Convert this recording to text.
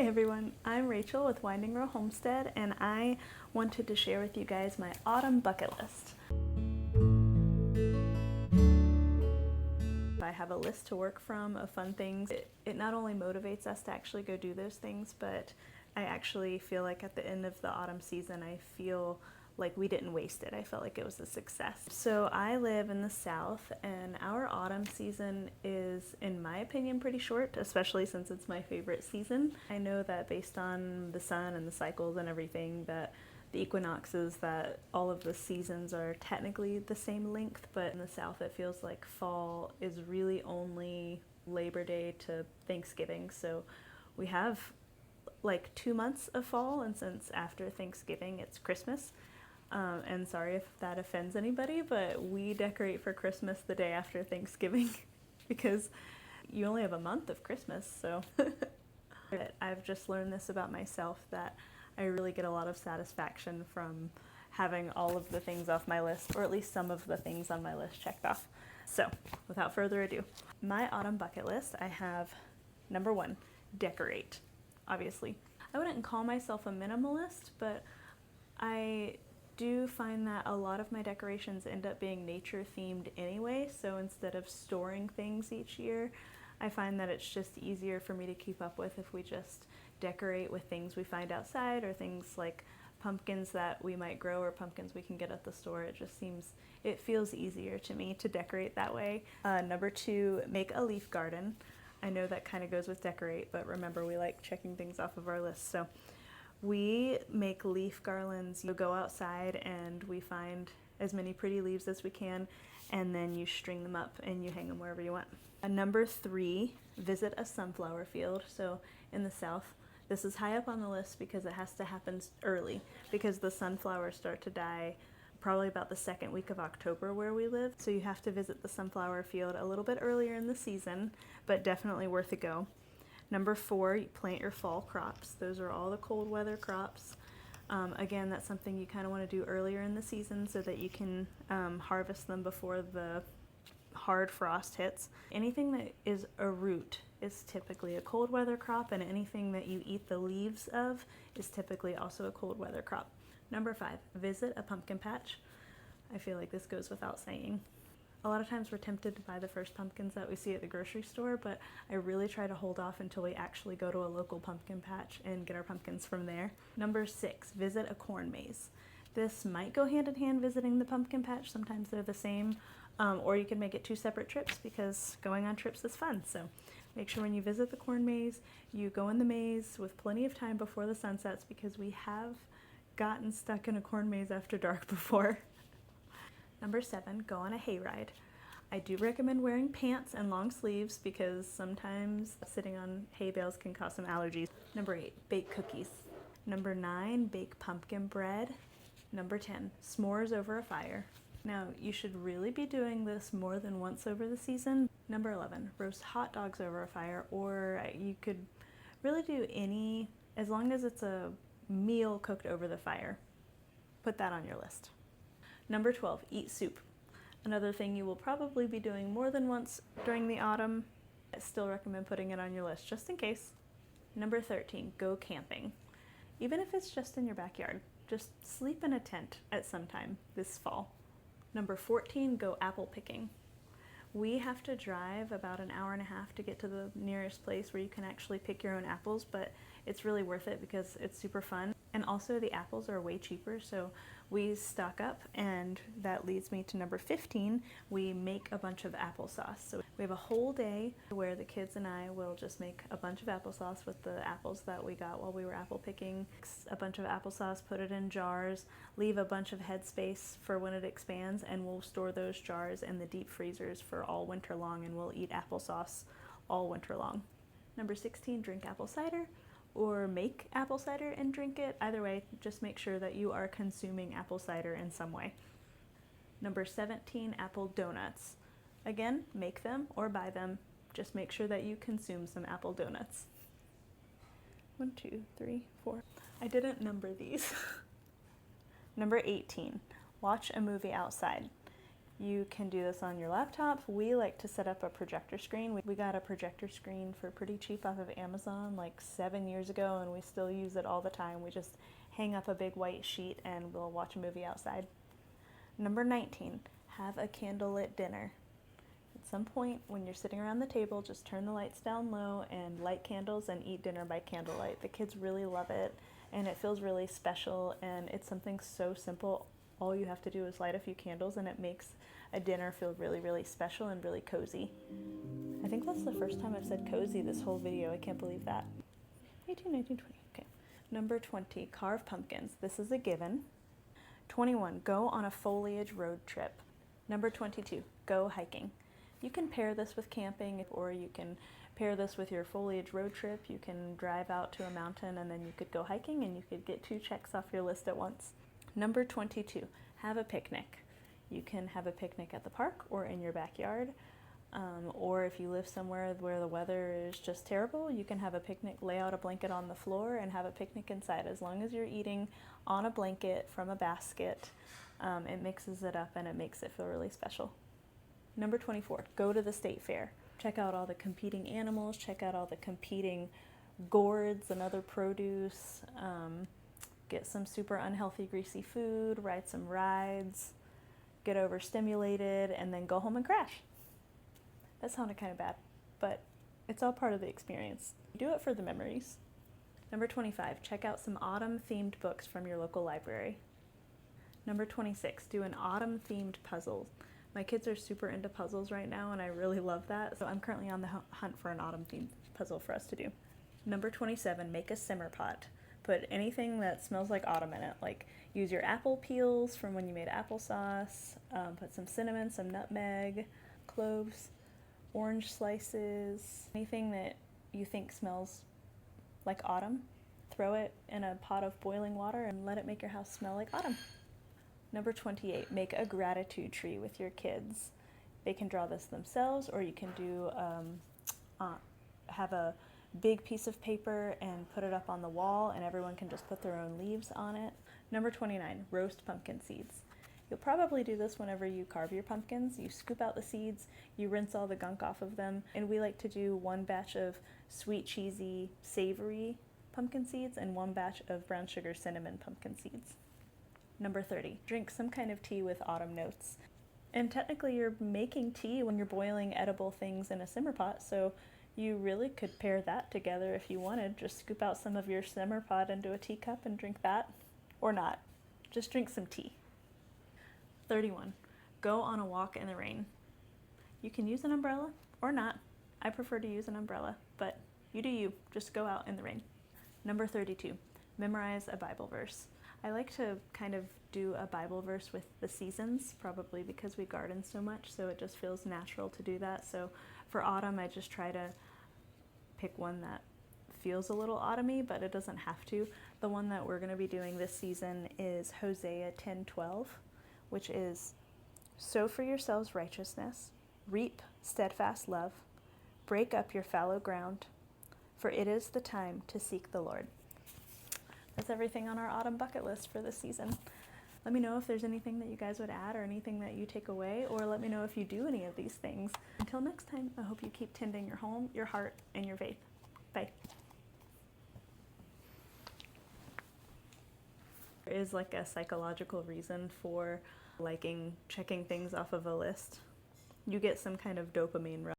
Hi everyone, I'm Rachel with Winding Row Homestead, and I wanted to share with you guys my autumn bucket list. I have a list to work from of fun things. It not only motivates us to actually go do those things, but I actually feel like at the end of the autumn season, I feel like we didn't waste it. I felt like it was a success. So I live in the South, and our autumn season is, in my opinion, pretty short, especially since it's my favorite season. I know that based on the sun and the cycles and everything, that the equinoxes, that all of the seasons are technically the same length, but in the South it feels like fall is really only Labor Day to Thanksgiving. So we have like 2 months of fall, and since after Thanksgiving it's Christmas. And sorry if that offends anybody, but we decorate for Christmas the day after Thanksgiving because you only have a month of Christmas, so. I've just learned this about myself, that I really get a lot of satisfaction from having all of the things off my list, or at least some of the things on my list checked off. So, without further ado, my autumn bucket list, I have number 1, decorate, obviously. I wouldn't call myself a minimalist, but I do find that a lot of my decorations end up being nature themed anyway, so instead of storing things each year, I find that it's just easier for me to keep up with if we just decorate with things we find outside, or things like pumpkins that we might grow or pumpkins we can get at the store. It feels easier to me to decorate that way. Number 2, make a leaf garden. I know that kind of goes with decorate, but remember, we like checking things off of our list. So we make leaf garlands. You go outside and we find as many pretty leaves as we can, and then you string them up and you hang them wherever you want. Number 3, visit a sunflower field. So in the South, this is high up on the list because it has to happen early, because the sunflowers start to die probably about the second week of October where we live. So you have to visit the sunflower field a little bit earlier in the season, but definitely worth a go. Number 4, you plant your fall crops. Those are all the cold weather crops. Again, that's something you kind of want to do earlier in the season so that you can harvest them before the hard frost hits. Anything that is a root is typically a cold weather crop, and anything that you eat the leaves of is typically also a cold weather crop. Number 5, visit a pumpkin patch. I feel like this goes without saying. A lot of times we're tempted to buy the first pumpkins that we see at the grocery store, but I really try to hold off until we actually go to a local pumpkin patch and get our pumpkins from there. Number 6, visit a corn maze. This might go hand in hand visiting the pumpkin patch. Sometimes they're the same, or you can make it 2 separate trips because going on trips is fun. So make sure when you visit the corn maze, you go in the maze with plenty of time before the sun sets, because we have gotten stuck in a corn maze after dark before. Number 7, go on a hayride. I do recommend wearing pants and long sleeves because sometimes sitting on hay bales can cause some allergies. Number 8, bake cookies. Number 9, bake pumpkin bread. Number 10, s'mores over a fire. Now, you should really be doing this more than once over the season. Number 11, roast hot dogs over a fire, or you could really do any, as long as it's a meal cooked over the fire. Put that on your list. Number 12, eat soup. Another thing you will probably be doing more than once during the autumn. I still recommend putting it on your list just in case. Number 13, go camping. Even if it's just in your backyard, just sleep in a tent at some time this fall. Number 14, go apple picking. We have to drive about an hour and a half to get to the nearest place where you can actually pick your own apples, but it's really worth it because it's super fun. And also the apples are way cheaper, so we stock up, and that leads me to number 15, we make a bunch of applesauce. So we have a whole day where the kids and I will just make a bunch of applesauce with the apples that we got while we were apple picking. A bunch of applesauce, put it in jars, leave a bunch of headspace for when it expands, and we'll store those jars in the deep freezers for all winter long, and we'll eat applesauce all winter long. Number 16, drink apple cider, or make apple cider and drink it. Either way, just make sure that you are consuming apple cider in some way. Number 17, apple donuts. Again, make them or buy them. Just make sure that you consume some apple donuts. 1, 2, 3, 4. I didn't number these. Number 18, watch a movie outside. You can do this on your laptop. We like to set up a projector screen. We got a projector screen for pretty cheap off of Amazon like 7 years ago, and we still use it all the time. We just hang up a big white sheet and we'll watch a movie outside. Number 19, have a candlelit dinner. At some point when you're sitting around the table, just turn the lights down low and light candles and eat dinner by candlelight. The kids really love it, and it feels really special, and it's something so simple. All you have to do is light a few candles and it makes a dinner feel really, really special and really cozy. I think that's the first time I've said cozy this whole video. I can't believe that. 18, 19, 20. Okay. Number 20, carve pumpkins. This is a given. 21, go on a foliage road trip. Number 22, go hiking. You can pair this with camping, or you can pair this with your foliage road trip. You can drive out to a mountain and then you could go hiking, and you could get 2 checks off your list at once. Number 22, have a picnic. You can have a picnic at the park or in your backyard, or if you live somewhere where the weather is just terrible, you can have a picnic, lay out a blanket on the floor and have a picnic inside. As long as you're eating on a blanket from a basket, it mixes it up and it makes it feel really special. Number 24, go to the state fair. Check out all the competing animals, check out all the competing gourds and other produce, get some super unhealthy, greasy food, ride some rides, get overstimulated, and then go home and crash. That sounded kind of bad, but it's all part of the experience. Do it for the memories. Number 25, check out some autumn-themed books from your local library. Number 26, do an autumn-themed puzzle. My kids are super into puzzles right now, and I really love that, so I'm currently on the hunt for an autumn-themed puzzle for us to do. Number 27, make a simmer pot. Put anything that smells like autumn in it, like use your apple peels from when you made applesauce, put some cinnamon, some nutmeg, cloves, orange slices, anything that you think smells like autumn. Throw it in a pot of boiling water and let it make your house smell like autumn. Number 28, make a gratitude tree with your kids. They can draw this themselves, or you can do have a big piece of paper and put it up on the wall, and everyone can just put their own leaves on it. Number 29, roast pumpkin seeds. You'll probably do this whenever you carve your pumpkins. You scoop out the seeds, you rinse all the gunk off of them, and we like to do 1 batch of sweet, cheesy, savory pumpkin seeds and 1 batch of brown sugar cinnamon pumpkin seeds. Number 30, drink some kind of tea with autumn notes. And technically you're making tea when you're boiling edible things in a simmer pot, so you really could pair that together if you wanted. Just scoop out some of your simmer pot into a teacup and drink that. Or not. Just drink some tea. 31. Go on a walk in the rain. You can use an umbrella or not. I prefer to use an umbrella, but you do you. Just go out in the rain. Number 32. Memorize a Bible verse. I like to kind of do a Bible verse with the seasons, probably because we garden so much, so it just feels natural to do that. So for autumn, I just try to pick one that feels a little autumny, but it doesn't have to. The one that we're going to be doing this season is Hosea 10:12, which is, sow for yourselves righteousness, reap steadfast love, break up your fallow ground, for it is the time to seek the Lord. That's everything on our autumn bucket list for this season. Let me know if there's anything that you guys would add or anything that you take away, or let me know if you do any of these things. Until next time, I hope you keep tending your home, your heart, and your faith. Bye. There is like a psychological reason for liking checking things off of a list. You get some kind of dopamine rush.